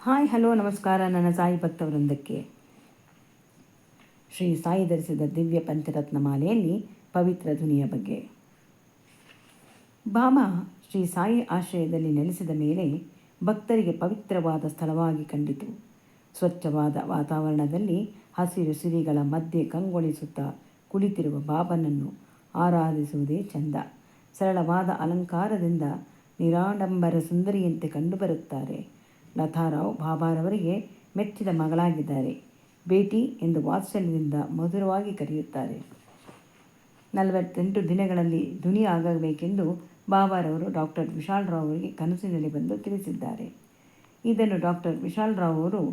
Hi hello ನಮಸ್ಕಾರ. ನನ್ನ ಸಾಯಿ ಭಕ್ತವೃಂದಕ್ಕೆ ಶ್ರೀ ಸಾಯಿ ಧರಿಸಿದ ದಿವ್ಯ ಪಂಚರತ್ನ ಮಾಲೆಯಲ್ಲಿ ಪವಿತ್ರ ಧ್ವನಿಯ ಬಗ್ಗೆ. ಬಾಬಾ ಶ್ರೀ ಸಾಯಿ ಆಶ್ರಯದಲ್ಲಿ ನೆಲೆಸಿದ ಮೇಲೆ ಭಕ್ತರಿಗೆ ಪವಿತ್ರವಾದ ಸ್ಥಳವಾಗಿ ಕಂಡಿತು. ಸ್ವಚ್ಛವಾದ ವಾತಾವರಣದಲ್ಲಿ ಹಸಿರು ಸಿರಿಗಳ ಮಧ್ಯೆ ಕಂಗೊಳಿಸುತ್ತಾ ಕುಳಿತಿರುವ ಬಾಬನನ್ನು ಆರಾಧಿಸುವುದೇ ಚಂದ. ಸರಳವಾದ ಅಲಂಕಾರದಿಂದ ನಿರಾಡಂಬರ ಸುಂದರಿಯಂತೆ ಕಂಡುಬರುತ್ತಾರೆ. ಲತಾರಾವ್ ಬಾಬಾರವರಿಗೆ ಮೆಚ್ಚಿದ ಮಗಳಾಗಿದ್ದಾರೆ. ಬೇಟಿ ಎಂದು ವಾತ್ಸಲ್ಯದಿಂದ ಮಧುರವಾಗಿ ಕರೆಯುತ್ತಾರೆ. 48 ದಿನಗಳಲ್ಲಿ ಧುನಿ ಆಗಬೇಕೆಂದು ಬಾಬಾರವರು ಡಾಕ್ಟರ್ ವಿಶಾಲ್ ರಾವ್ ಅವರಿಗೆ ಕನಸಿನಲ್ಲಿ ಬಂದು ತಿಳಿಸಿದ್ದಾರೆ. ಇದನ್ನು ಡಾಕ್ಟರ್ ವಿಶಾಲ್ ರಾವ್ ಅವರು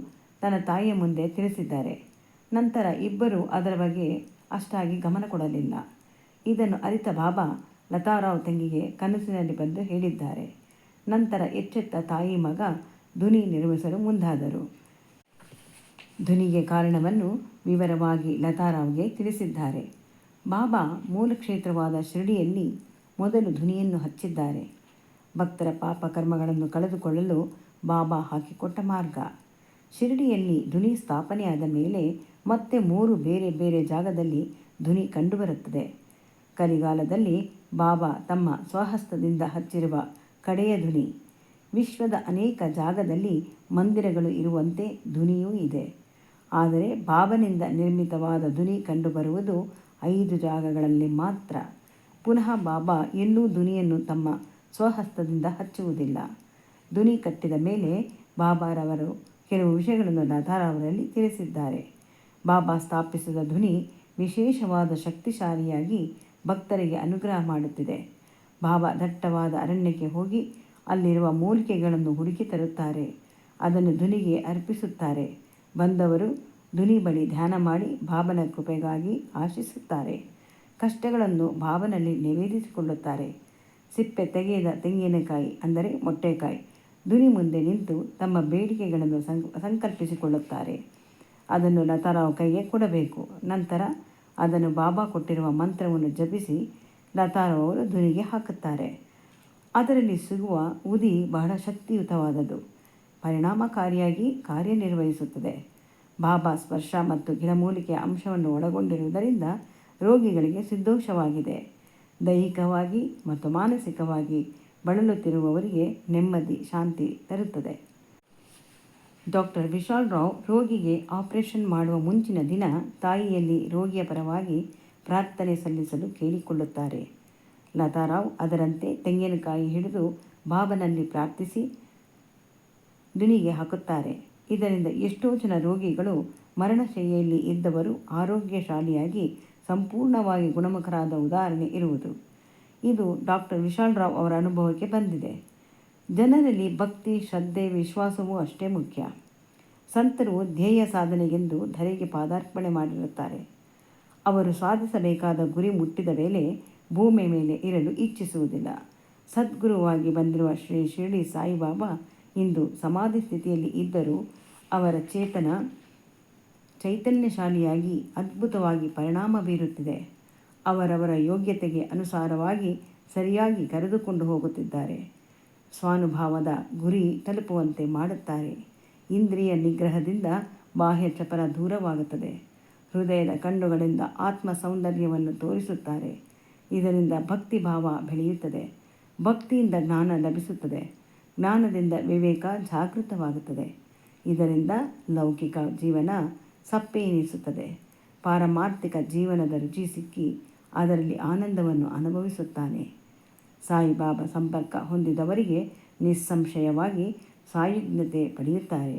ತನ್ನ ತಾಯಿಯ ಮುಂದೆ ತಿಳಿಸಿದ್ದಾರೆ. ನಂತರ ಇಬ್ಬರು ಅದರ ಬಗ್ಗೆ ಅಷ್ಟಾಗಿ ಗಮನ ಕೊಡಲಿಲ್ಲ. ಇದನ್ನು ಅರಿತ ಬಾಬಾ ಲತಾರಾವ್ ತಂಗಿಗೆ ಕನಸಿನಲ್ಲಿ ಬಂದು ಹೇಳಿದ್ದಾರೆ. ನಂತರ ಎಚ್ಚೆತ್ತ ತಾಯಿ ಮಗ ಧ್ವನಿ ನಿರ್ಮಿಸಲು ಮುಂದಾದರು. ಧ್ವನಿಗೆ ಕಾರಣವನ್ನು ವಿವರವಾಗಿ ಲತಾರಾವ್ಗೆ ತಿಳಿಸಿದ್ದಾರೆ. ಬಾಬಾ ಮೂಲ ಕ್ಷೇತ್ರವಾದ ಶಿರಡಿಯಲ್ಲಿ ಮೊದಲು ಧ್ವನಿಯನ್ನು ಹಚ್ಚಿದ್ದಾರೆ. ಭಕ್ತರ ಪಾಪ ಕರ್ಮಗಳನ್ನು ಕಳೆದುಕೊಳ್ಳಲು ಬಾಬಾ ಹಾಕಿಕೊಟ್ಟ ಮಾರ್ಗ. ಶಿರಡಿಯಲ್ಲಿ ಧ್ವನಿ ಸ್ಥಾಪನೆಯಾದ ಮೇಲೆ ಮತ್ತೆ 3 ಬೇರೆ ಬೇರೆ ಜಾಗದಲ್ಲಿ ಧ್ವನಿ ಕಂಡುಬರುತ್ತದೆ. ಕಲಿಗಾಲದಲ್ಲಿ ಬಾಬಾ ತಮ್ಮ ಸ್ವಹಸ್ತದಿಂದ ಹಚ್ಚಿರುವ ಕಡೆಯ ಧ್ವನಿ. ವಿಶ್ವದ ಅನೇಕ ಜಾಗದಲ್ಲಿ ಮಂದಿರಗಳು ಇರುವಂತೆ ಧ್ವನಿಯೂ ಇದೆ. ಆದರೆ ಬಾಬನಿಂದ ನಿರ್ಮಿತವಾದ ಧ್ವನಿ ಕಂಡುಬರುವುದು 5 ಜಾಗಗಳಲ್ಲಿ ಮಾತ್ರ. ಪುನಃ ಬಾಬಾ ಎಲ್ಲೂ ಧ್ವನಿಯನ್ನು ತಮ್ಮ ಸ್ವಹಸ್ತದಿಂದ ಹಚ್ಚುವುದಿಲ್ಲ. ಧ್ವನಿ ಕಟ್ಟಿದ ಮೇಲೆ ಬಾಬಾರವರು ಕೆಲವು ವಿಷಯಗಳನ್ನು ಲತಾರಾವರಲ್ಲಿ ತಿಳಿಸಿದ್ದಾರೆ. ಬಾಬಾ ಸ್ಥಾಪಿಸಿದ ಧ್ವನಿ ವಿಶೇಷವಾದ ಶಕ್ತಿಶಾಲಿಯಾಗಿ ಭಕ್ತರಿಗೆ ಅನುಗ್ರಹ ಮಾಡುತ್ತಿದೆ. ಬಾಬಾ ದಟ್ಟವಾದ ಅರಣ್ಯಕ್ಕೆ ಹೋಗಿ ಅಲ್ಲಿರುವ ಮೂಲಿಕೆಗಳನ್ನು ಹುಡುಕಿ ತರುತ್ತಾರೆ. ಅದನ್ನು ಧ್ವನಿಗೆ ಅರ್ಪಿಸುತ್ತಾರೆ. ಬಂದವರು ಧ್ವನಿ ಬಳಿ ಧ್ಯಾನ ಮಾಡಿ ಬಾಬನ ಕೃಪೆಗಾಗಿ ಆಶಿಸುತ್ತಾರೆ. ಕಷ್ಟಗಳನ್ನು ಬಾಬನಲ್ಲಿ ನಿವೇದಿಸಿಕೊಳ್ಳುತ್ತಾರೆ. ಸಿಪ್ಪೆ ತೆಗೆಯದ ತೆಂಗಿನಕಾಯಿ ಅಂದರೆ ಮೊಟ್ಟೆಕಾಯಿ ಧ್ವನಿ ಮುಂದೆ ನಿಂತು ತಮ್ಮ ಬೇಡಿಕೆಗಳನ್ನು ಸಂಕಲ್ಪಿಸಿಕೊಳ್ಳುತ್ತಾರೆ. ಅದನ್ನು ಲತಾರಾವ್ ಕೈಗೆ ಕೊಡಬೇಕು. ನಂತರ ಅದನ್ನು ಬಾಬಾ ಕೊಟ್ಟಿರುವ ಮಂತ್ರವನ್ನು ಜಪಿಸಿ ಲತಾರಾವ್ ಅವರು ಧ್ವನಿಗೆ ಹಾಕುತ್ತಾರೆ. ಅದರಲ್ಲಿ ಸಿಗುವ ಉದಿ ಬಹಳ ಶಕ್ತಿಯುತವಾದದ್ದು, ಪರಿಣಾಮಕಾರಿಯಾಗಿ ಕಾರ್ಯನಿರ್ವಹಿಸುತ್ತದೆ. ಬಾಬಾ ಸ್ಪರ್ಶ ಮತ್ತು ಗಿಡಮೂಲಿಕೆಯ ಅಂಶವನ್ನು ಒಳಗೊಂಡಿರುವುದರಿಂದ ರೋಗಿಗಳಿಗೆ ಸಿದ್ಧೋಷವಾಗಿದೆ. ದೈಹಿಕವಾಗಿ ಮತ್ತು ಮಾನಸಿಕವಾಗಿ ಬಳಲುತ್ತಿರುವವರಿಗೆ ನೆಮ್ಮದಿ ಶಾಂತಿ ತರುತ್ತದೆ. ಡಾಕ್ಟರ್ ವಿಶಾಲ್ ರಾವ್ ರೋಗಿಗೆ ಆಪರೇಷನ್ ಮಾಡುವ ಮುಂಚಿನ ದಿನ ತಾಯಿಯಲ್ಲಿ ರೋಗಿಯ ಪರವಾಗಿ ಪ್ರಾರ್ಥನೆ ಸಲ್ಲಿಸಲು ಕೇಳಿಕೊಳ್ಳುತ್ತಾರೆ. ಲತಾರಾವ್ ಅದರಂತೆ ತೆಂಗಿನಕಾಯಿ ಹಿಡಿದು ಬಾಬನಲ್ಲಿ ಪ್ರಾರ್ಥಿಸಿ ಧ್ವನಿಗೆ ಹಾಕುತ್ತಾರೆ. ಇದರಿಂದ ಎಷ್ಟೋ ಜನ ರೋಗಿಗಳು ಮರಣಶಯ್ಯೆಯಲ್ಲಿ ಇದ್ದವರು ಆರೋಗ್ಯಶಾಲಿಯಾಗಿ ಸಂಪೂರ್ಣವಾಗಿ ಗುಣಮುಖರಾದ ಉದಾಹರಣೆ ಇರುವುದು. ಇದು ಡಾಕ್ಟರ್ ವಿಶಾಲ್ ರಾವ್ ಅವರ ಅನುಭವಕ್ಕೆ ಬಂದಿದೆ. ಜನರಲ್ಲಿ ಭಕ್ತಿ, ಶ್ರದ್ಧೆ, ವಿಶ್ವಾಸವೂ ಅಷ್ಟೇ ಮುಖ್ಯ. ಸಂತರು ಧ್ಯೇಯ ಸಾಧನೆಗೆಂದು ಧರೆಗೆ ಪಾದಾರ್ಪಣೆ ಮಾಡಿರುತ್ತಾರೆ. ಅವರು ಸಾಧಿಸಬೇಕಾದ ಗುರಿ ಮುಟ್ಟಿದ ವೇಳೆ ಭೂಮಿ ಮೇಲೆ ಇರಲು ಇಚ್ಛಿಸುವುದಿಲ್ಲ. ಸದ್ಗುರುವಾಗಿ ಬಂದಿರುವ ಶ್ರೀ ಶಿರಡಿ ಸಾಯಿಬಾಬಾ ಇಂದು ಸಮಾಧಿ ಸ್ಥಿತಿಯಲ್ಲಿ ಇದ್ದರೂ ಅವರ ಚೈತನ್ಯಶಾಲಿಯಾಗಿ ಅದ್ಭುತವಾಗಿ ಪರಿಣಾಮ ಬೀರುತ್ತಿದೆ. ಅವರವರ ಯೋಗ್ಯತೆಗೆ ಅನುಸಾರವಾಗಿ ಸರಿಯಾಗಿ ಕರೆದುಕೊಂಡು ಹೋಗುತ್ತಿದ್ದಾರೆ. ಸ್ವಾನುಭಾವದ ಗುರಿ ತಲುಪುವಂತೆ ಮಾಡುತ್ತಾರೆ. ಇಂದ್ರಿಯ ನಿಗ್ರಹದಿಂದ ಬಾಹ್ಯ ಚಪಲ ದೂರವಾಗುತ್ತದೆ. ಹೃದಯದ ಕಣ್ಣುಗಳಿಂದ ಆತ್ಮ ಸೌಂದರ್ಯವನ್ನು ತೋರಿಸುತ್ತಾರೆ. ಇದರಿಂದ ಭಕ್ತಿ ಭಾವ ಬೆಳೆಯುತ್ತದೆ. ಭಕ್ತಿಯಿಂದ ಜ್ಞಾನ ಲಭಿಸುತ್ತದೆ. ಜ್ಞಾನದಿಂದ ವಿವೇಕ ಜಾಗೃತವಾಗುತ್ತದೆ. ಇದರಿಂದ ಲೌಕಿಕ ಜೀವನ ಸಪ್ಪೆ ಎನಿಸುತ್ತದೆ. ಪಾರಮಾರ್ಥಿಕ ಜೀವನದ ರುಚಿ ಸಿಕ್ಕಿ ಅದರಲ್ಲಿ ಆನಂದವನ್ನು ಅನುಭವಿಸುತ್ತಾನೆ. ಸಾಯಿಬಾಬಾ ಸಂಪರ್ಕ ಹೊಂದಿದವರಿಗೆ ನಿಸ್ಸಂಶಯವಾಗಿ ಸಾಯುಜ್ಞತೆ ಪಡೆಯುತ್ತಾರೆ.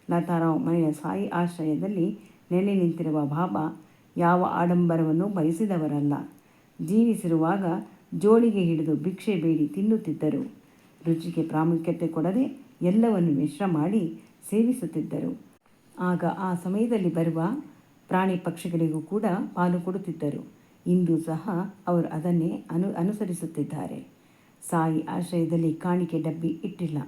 ಲತಾರಾವ್ ಮನೆಯ ಸಾಯಿ ಆಶ್ರಯದಲ್ಲಿ ನೆಲೆ ನಿಂತಿರುವ ಬಾಬಾ ಯಾವ ಆಡಂಬರವನ್ನು ಬಯಸಿದವರಲ್ಲ. ಜೀವಿಸಿರುವಾಗ ಜೋಳಿಗೆ ಹಿಡಿದು ಭಿಕ್ಷೆ ಬೇಡಿ ತಿನ್ನುತ್ತಿದ್ದರು. ರುಚಿಗೆ ಪ್ರಾಮುಖ್ಯತೆ ಕೊಡದೆ ಎಲ್ಲವನ್ನು ಮಿಶ್ರ ಮಾಡಿ ಸೇವಿಸುತ್ತಿದ್ದರು. ಆಗ ಆ ಸಮಯದಲ್ಲಿ ಬರುವ ಪ್ರಾಣಿ ಪಕ್ಷಿಗಳಿಗೂ ಕೂಡ ಪಾಲು ಕೊಡುತ್ತಿದ್ದರು. ಇಂದು ಸಹ ಅವರು ಅದನ್ನೇ ಅನುಸರಿಸುತ್ತಿದ್ದಾರೆ. ಸಾಯಿ ಆಶ್ರಯದಲ್ಲಿ ಕಾಣಿಕೆ ಡಬ್ಬಿ ಇಟ್ಟಿಲ್ಲ.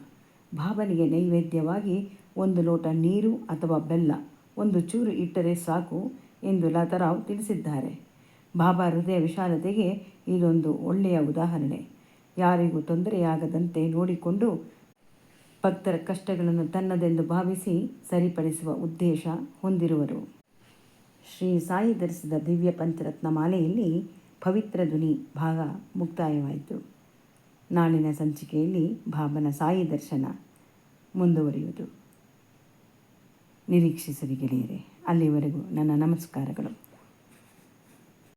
ಬಾಬನಿಗೆ ನೈವೇದ್ಯವಾಗಿ 1 ಲೋಟ ನೀರು ಅಥವಾ ಬೆಲ್ಲ, 1 ಚೂರು ಇಟ್ಟರೆ ಸಾಕು ಎಂದು ಲತಾರಾವ್ ತಿಳಿಸಿದ್ದಾರೆ. ಬಾಬಾ ಹೃದಯ ವಿಶಾಲತೆಗೆ ಇದೊಂದು ಒಳ್ಳೆಯ ಉದಾಹರಣೆ. ಯಾರಿಗೂ ತೊಂದರೆಯಾಗದಂತೆ ನೋಡಿಕೊಂಡು ಭಕ್ತರ ಕಷ್ಟಗಳನ್ನು ತನ್ನದೆಂದು ಭಾವಿಸಿ ಸರಿಪಡಿಸುವ ಉದ್ದೇಶ ಹೊಂದಿರುವರು. ಶ್ರೀ ಸಾಯಿ ಧರಿಸಿದ ದಿವ್ಯ ಪಂಚರತ್ನ ಮಾಲೆಯಲ್ಲಿ ಪವಿತ್ರ ಧ್ವನಿ ಭಾಗ ಮುಕ್ತಾಯವಾಯಿತು. ನಾಳಿನ ಸಂಚಿಕೆಯಲ್ಲಿ ಬಾಬನ ಸಾಯಿ ದರ್ಶನ ಮುಂದುವರಿಯುವುದು. ನಿರೀಕ್ಷಿಸಿರಿ ಗೆಳೆಯರೆ. ಅಲ್ಲಿವರೆಗೂ ನನ್ನ ನಮಸ್ಕಾರಗಳು.